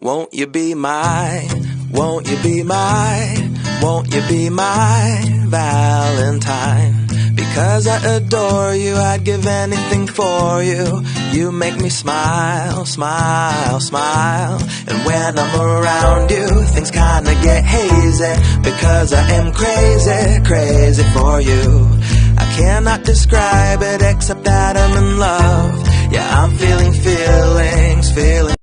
Won't you be my, won't you be my, won't you be my Valentine? Because I adore you, I'd give anything for you. You make me smile, smile, smile. And when I'm around you, things kinda get hazy. Because I am crazy, crazy for you. I cannot describe it except that I'm in love. Yeah, I'm feeling feelings, feeling